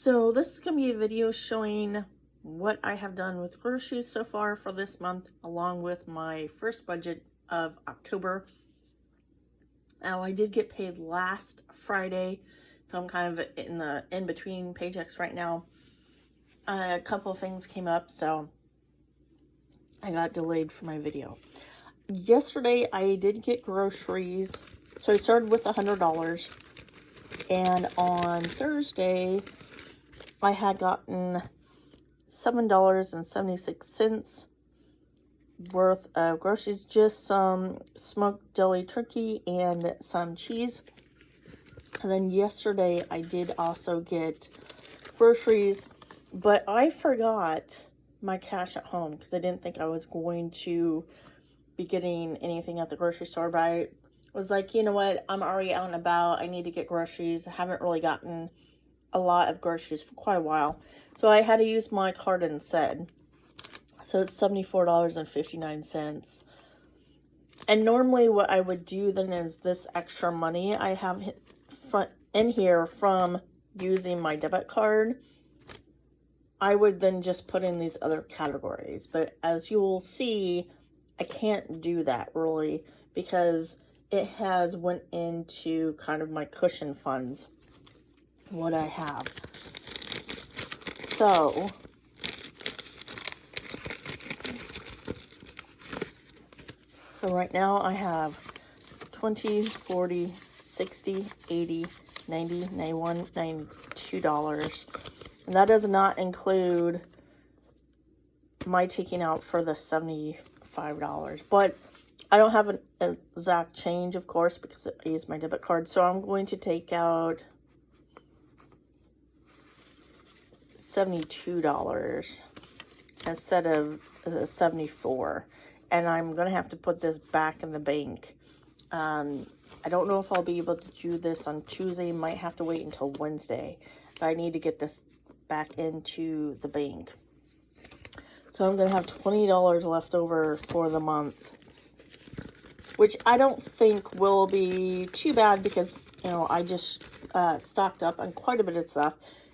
So this is going to be a video showing what I have done with groceries so far for this month, along with my first budget of October. Now, I did get paid last Friday, so I'm kind of in between paychecks right now. A couple of things came up, so I got delayed for my video. Yesterday, I did get groceries, so I started with $100, and on Thursday, I had gotten $7.76 worth of groceries, just some smoked deli turkey and some cheese. And then yesterday I did also get groceries, but I forgot my cash at home because I didn't think I was going to be getting anything at the grocery store. But I was like, you know what, I'm already out and about, I need to get groceries. I haven't really gotten a lot of groceries for quite a while, so I had to use my card instead. So it's $74.59. And normally what I would do then is this extra money I have in here from using my debit card, I would then just put in these other categories. But as you will see, I can't do that really because it has went into kind of my cushion funds, what I have. So right now I have 20, 40, 60, 80, 90, 91, $92. And that does not include my taking out for the $75. But I don't have an exact change, of course, because I use my debit card. So I'm going to take out $72 instead of the $74, and I'm gonna have to put this back in the bank. I don't know if I'll be able to do this on Tuesday. Might have to wait until Wednesday, but I need to get this back into the bank. So I'm gonna have $20 left over for the month, which I don't think will be too bad because, you know, I just stocked up on quite a bit of stuff.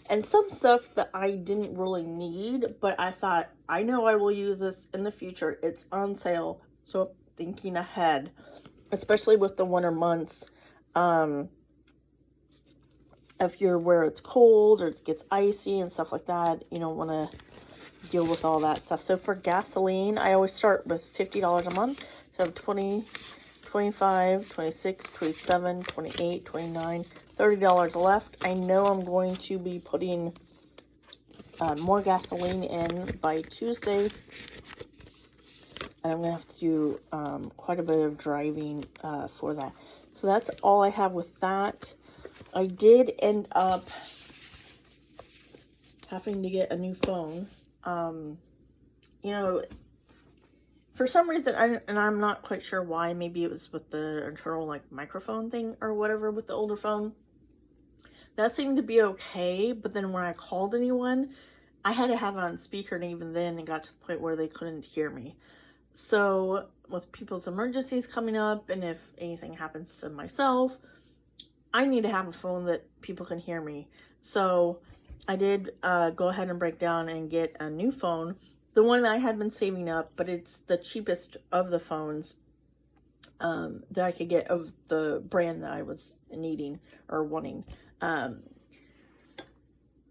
And some stuff that I didn't really need, but I thought, I know I will use this in the future. It's on sale, so I'm thinking ahead, especially with the winter months. If you're where it's cold or it gets icy and stuff like that, you don't want to deal with all that stuff. So for gasoline, I always start with $50 a month. So I have 20, 25, 26, 27, 28, 29, $30 left. I know I'm going to be putting more gasoline in by Tuesday, and I'm going to have to do quite a bit of driving for that. So that's all I have with that. I did end up having to get a new phone. You know, for some reason, I'm not quite sure why. Maybe it was with the internal like microphone thing or whatever with the older phone. That seemed to be okay, but then when I called anyone, I had to have it on speaker, and even then it got to the point where they couldn't hear me. So with people's emergencies coming up, and if anything happens to myself, I need to have a phone that people can hear me. So I did go ahead and break down and get a new phone. The one that I had been saving up, but it's the cheapest of the phones that I could get of the brand that I was needing or wanting.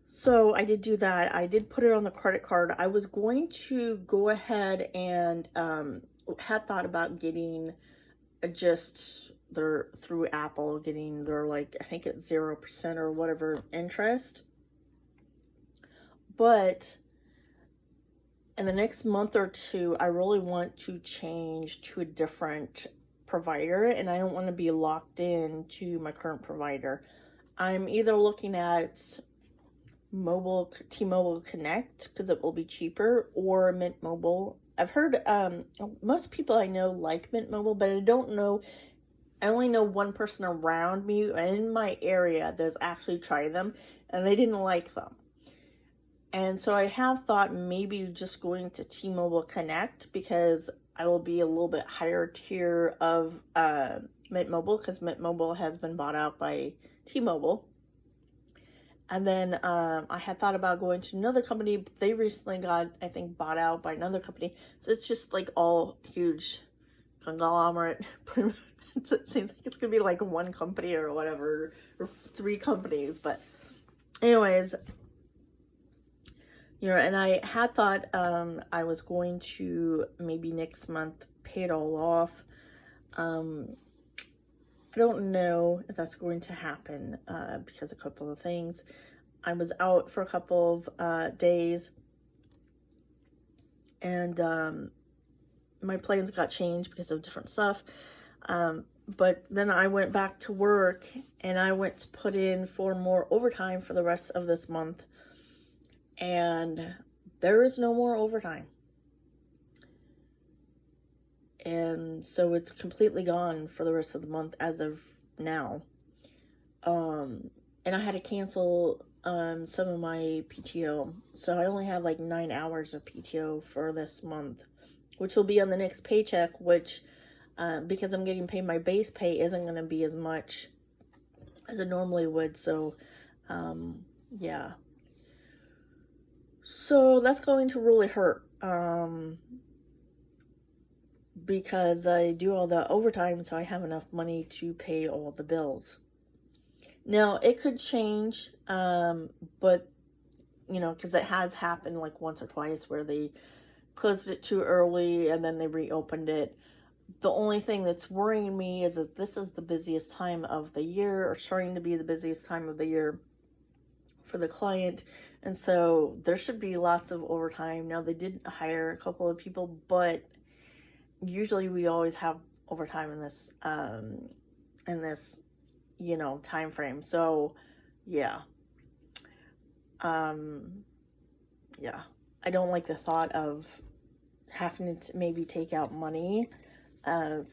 So I did do that. I did put it on the credit card. I was going to go ahead and had thought about getting just through Apple, getting their, like, I think it's 0% or whatever interest. But in the next month or two, I really want to change to a different provider, and I don't want to be locked in to my current provider. I'm either looking at T-Mobile Connect because it will be cheaper, or Mint Mobile. I've heard most people I know like Mint Mobile, but I don't know. I only know one person around me in my area that's actually tried them, and they didn't like them. And so I have thought maybe just going to T-Mobile Connect because I will be a little bit higher tier of Mint Mobile because Mint Mobile has been bought out by T-Mobile. And then I had thought about going to another company, but they recently got, I think, bought out by another company. So it's just like all huge conglomerate. It seems like it's gonna be like one company or whatever, or 3 companies. But anyways, and I had thought I was going to maybe next month pay it all off. I don't know if that's going to happen because a couple of things. I was out for a couple of days, and my plans got changed because of different stuff. But then I went back to work, and I went to put in for more overtime for the rest of this month, and there is no more overtime. And so it's completely gone for the rest of the month as of now. And I had to cancel some of my PTO. So I only have like 9 hours of PTO for this month, which will be on the next paycheck, which, because I'm getting paid my base pay, isn't going to be as much as it normally would. So, yeah. So that's going to really hurt. Because I do all the overtime, so I have enough money to pay all the bills. Now, it could change, but, because it has happened like once or twice where they closed it too early and then they reopened it. The only thing that's worrying me is that this is the busiest time of the year, or starting to be the busiest time of the year for the client. And so there should be lots of overtime. Now, they did hire a couple of people, but usually we always have overtime in this time frame. So yeah. Yeah. I don't like the thought of having to maybe take out money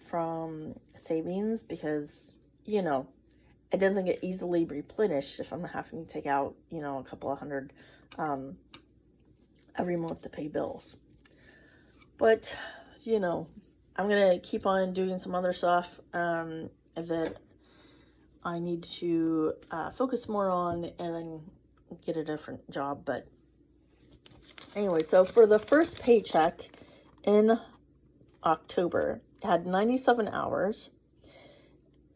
from savings, because it doesn't get easily replenished if I'm having to take out a couple of hundred every month to pay bills. But I'm going to keep on doing some other stuff that I need to focus more on, and then get a different job. But anyway, so for the first paycheck in October, I had 97 hours.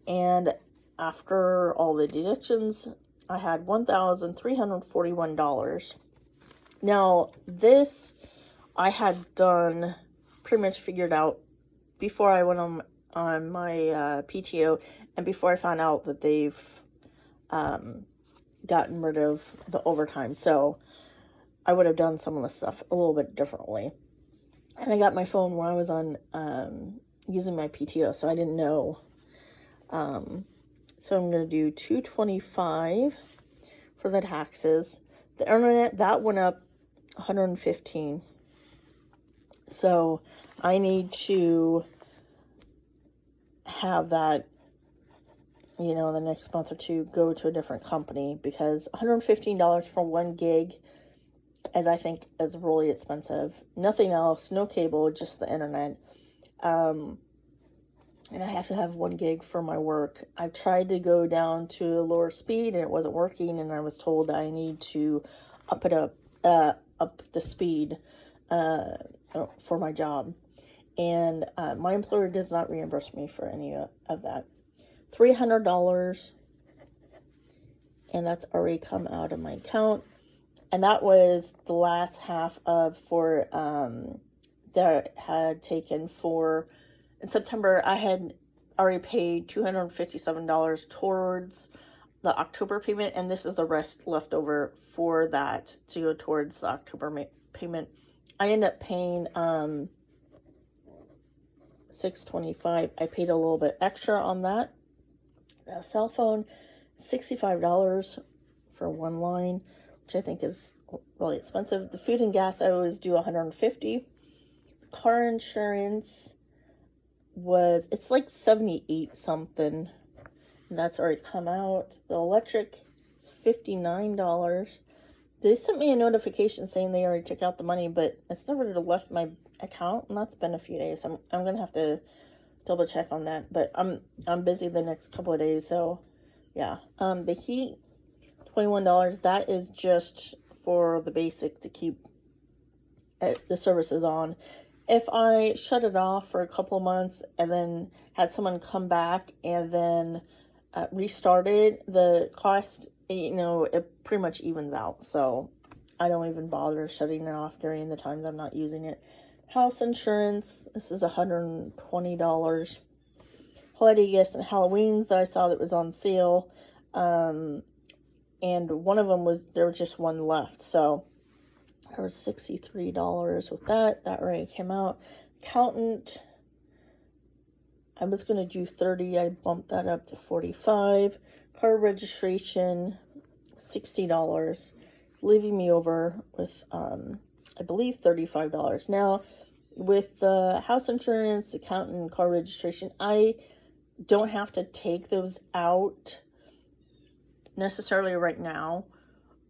And after all the deductions, I had $1,341. Now, this I had done, pretty much figured out before I went on my PTO, and before I found out that they've gotten rid of the overtime. So I would have done some of the stuff a little bit differently. And I got my phone when I was on using my PTO, so I didn't know. So I'm going to do $225 for the taxes. The internet, that went up $115. So I need to have that, the next month or two, go to a different company, because $115 for 1 gig, as I think, is really expensive. Nothing else, no cable, just the internet. And I have to have 1 gig for my work. I've tried to go down to a lower speed and it wasn't working, and I was told that I need to up the speed for my job. And my employer does not reimburse me for any of that. $300, and that's already come out of my account. And that was the last half of that I had taken for, in September. I had already paid $257 towards the October payment, and this is the rest left over for that to go towards the October payment. I ended up paying $625. I paid a little bit extra on that. The cell phone, $65 for 1 line, which I think is really expensive. The food and gas, I always do $150. Car insurance it's like $78 something. And that's already come out. The electric is $59. They sent me a notification saying they already took out the money, but it's never left my account, and that's been a few days. I'm gonna have to double check on that, but I'm busy the next couple of days, so yeah. The heat, $21. That is just for the basic to keep the services on. If I shut it off for a couple months and then had someone come back and then restart it, the cost, it pretty much evens out. So I don't even bother shutting it off during the times I'm not using it. House insurance, this is $120. Holiday gifts and Halloweens that I saw that was on sale. And one of them there was just one left. So there was $63 with that. That already came out. Accountant, I was going to do 30. I bumped that up to 45. Car registration, $60. Leaving me over with, I believe, $35. Now, with the house insurance, accountant, car registration, I don't have to take those out necessarily right now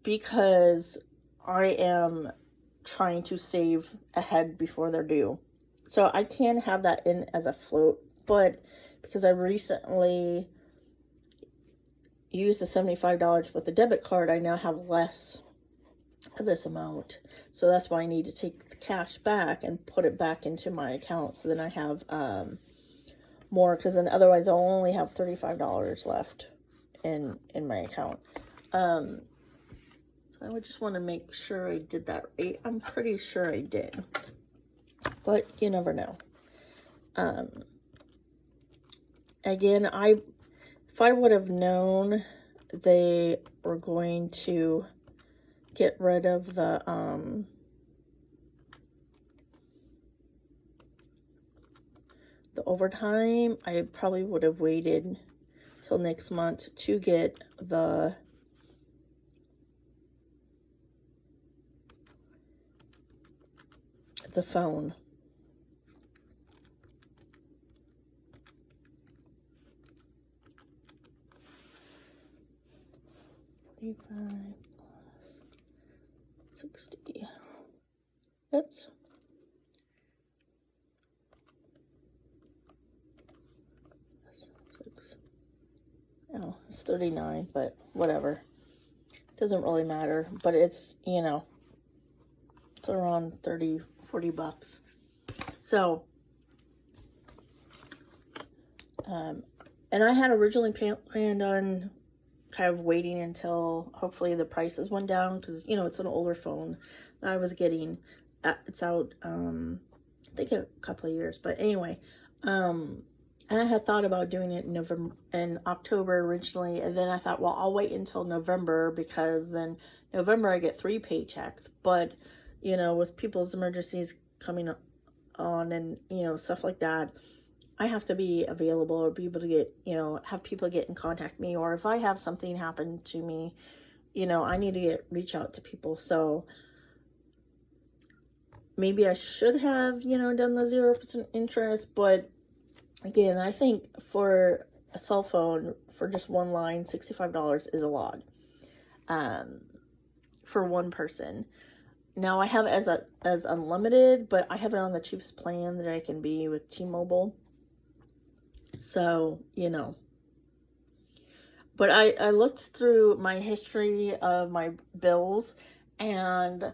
because I am trying to save ahead before they're due. So I can have that in as a float, but because I recently used the $75 with the debit card, I now have less of this amount. So that's why I need to take the cash back and put it back into my account. So then I have more, because then otherwise I'll only have $35 left in my account. So I would just want to make sure I did that right. I'm pretty sure I did, but you never know. Again, if I would have known they were going to get rid of the overtime, I probably would have waited till next month to get the phone. $45 plus $60. Oops. Oh, it's $39, but whatever. Doesn't really matter. But it's, it's around $30-40. So, and I had originally planned on kind of waiting until hopefully the prices went down, because it's an older phone that I was getting. It's out I think a couple of years, but anyway, and I had thought about doing it in October originally, and then I thought, well, I'll wait until November, because then November I get 3 paychecks. But with people's emergencies coming on and stuff like that, I have to be available or be able to get, have people get in contact with me, or if I have something happen to me, I need to reach out to people. So maybe I should have, done the 0% interest, but again, I think for a cell phone, for just one line, $65 is a lot, for one person. Now I have it as unlimited, but I have it on the cheapest plan that I can be with T-Mobile. So, but I looked through my history of my bills, and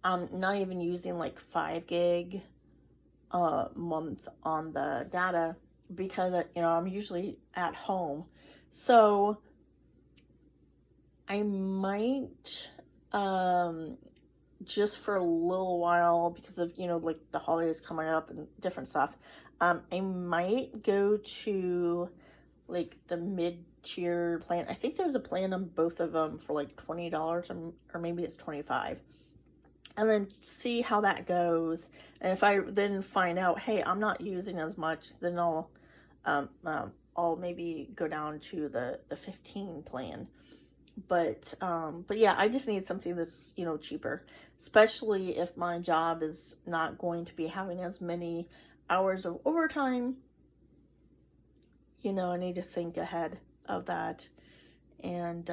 I'm not even using like 5 gig a month on the data, because I'm usually at home. So I might just for a little while, because of like the holidays coming up and different stuff, I might go to like the mid-tier plan. I think there's a plan on both of them for like $20, or maybe it's $25. And then see how that goes. And if I then find out, hey, I'm not using as much, then I'll maybe go down to the 15 plan. But yeah, I just need something that's, cheaper, especially if my job is not going to be having as many hours of overtime. I need to think ahead of that. And,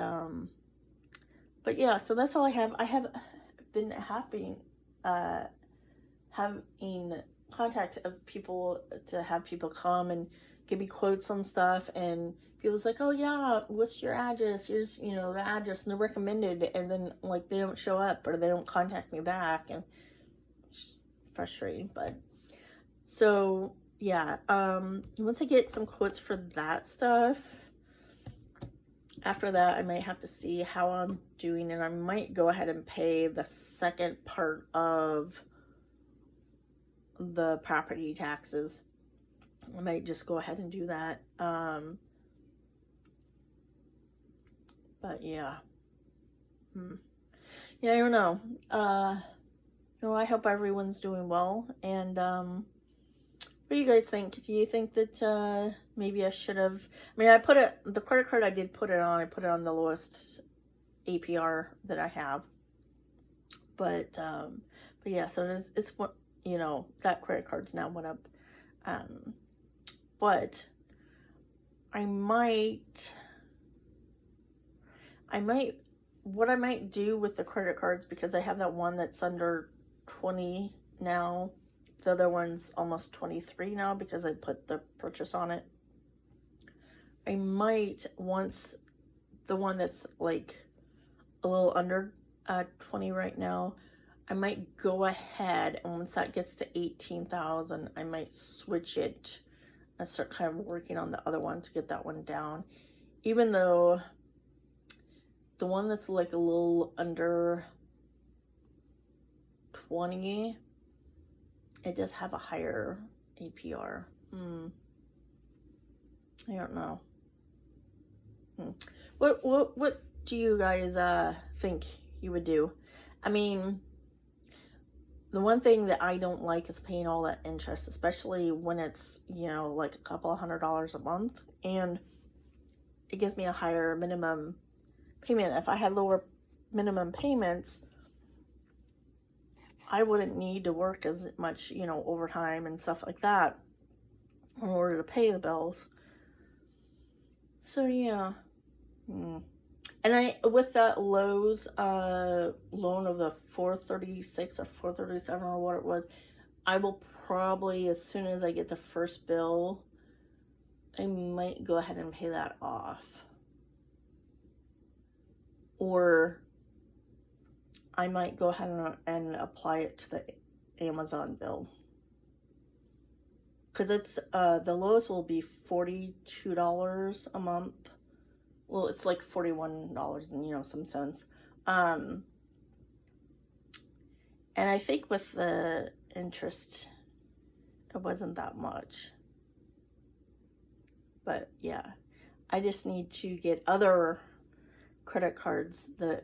but yeah, so that's all I have. I have been having contact of people to have people come and give me quotes on stuff, and people's like, oh yeah, what's your address? Here's, you know, the address, and they're recommended, and then like they don't show up or they don't contact me back, and it's frustrating. But so yeah, once I get some quotes for that stuff, after that I might have to see how I'm doing, and I might go ahead and pay the second part of the property taxes. I might just go ahead and do that. But yeah. Yeah, I don't know. You know, I hope everyone's doing well. And what do you guys think? Do you think that maybe I should have, I mean, I put it, the credit card I did put it on, I put it on the lowest APR that I have. But yeah, so it's what, you know, that credit card's now went up. But I might, what I might do with the credit cards, because I have that one that's under 20 now, the other one's almost 23 now because I put the purchase on it. I might, once the one that's like a little under 20 right now, I might go ahead, and once that gets to 18,000, I might switch it and start kind of working on the other one to get that one down. Even though the one that's like a little under 20, it does have a higher APR. I don't know. What do you guys think you would do? I mean, the one thing that I don't like is paying all that interest, especially when it's, you know, like a couple of $100 a month, and it gives me a higher minimum payment. If I had lower minimum payments, I wouldn't need to work as much, you know, overtime and stuff like that in order to pay the bills. So yeah. And with that Lowe's loan of the $436 or $437 or what it was, I will probably, as soon as I get the first bill, I might go ahead and pay that off. Or I might go ahead and apply it to the Amazon bill. Because it's, the lowest will be $42 a month. Well, it's like $41 and, you know, some cents. And I think with the interest, it wasn't that much. But yeah, I just need to get other credit cards, the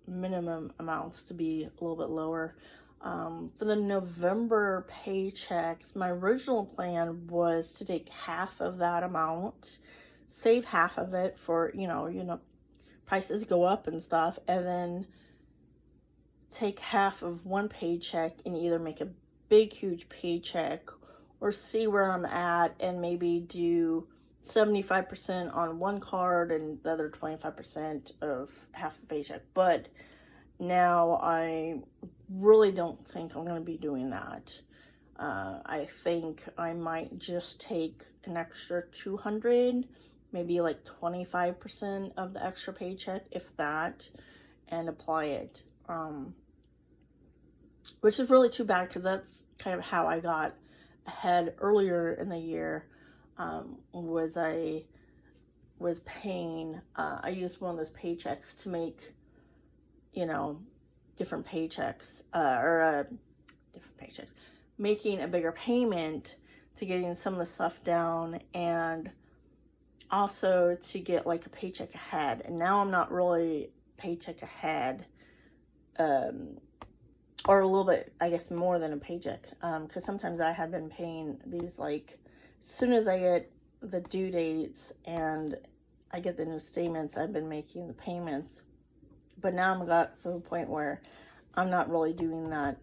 minimum amounts to be a little bit lower. For the November paychecks, my original plan was to take half of that amount, save half of it for, you know, prices go up and stuff, and then take half of one paycheck and either make a big, huge paycheck or see where I'm at and maybe do 75% on one card and the other 25% of half the paycheck. But now I really don't think I'm going to be doing that. I think I might just take an extra $200, maybe like 25% of the extra paycheck, if that, and apply it. Which is really too bad, because that's kind of how I got ahead earlier in the year. Was I was paying, I used one of those paychecks to make, you know, different paychecks, different paychecks, making a bigger payment to getting some of the stuff down, and also to get like a paycheck ahead. And now I'm not really paycheck ahead, or a little bit, I guess, more than a paycheck, because sometimes I have been paying these, like, as soon as I get the due dates and I get the new statements, I've been making the payments. But now I'm got to the point where I'm not really doing that,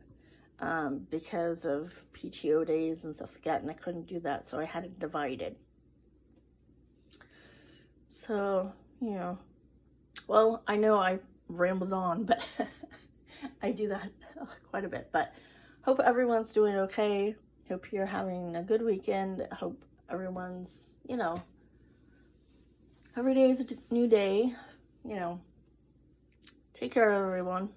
because of PTO days and stuff like that, and I couldn't do that, so I had it divided. So, you know, well, I know I rambled on, but I do that quite a bit. But hope everyone's doing okay. Hope you're having a good weekend. Hope everyone's, you know, every day is a new day, you know. Take care, everyone.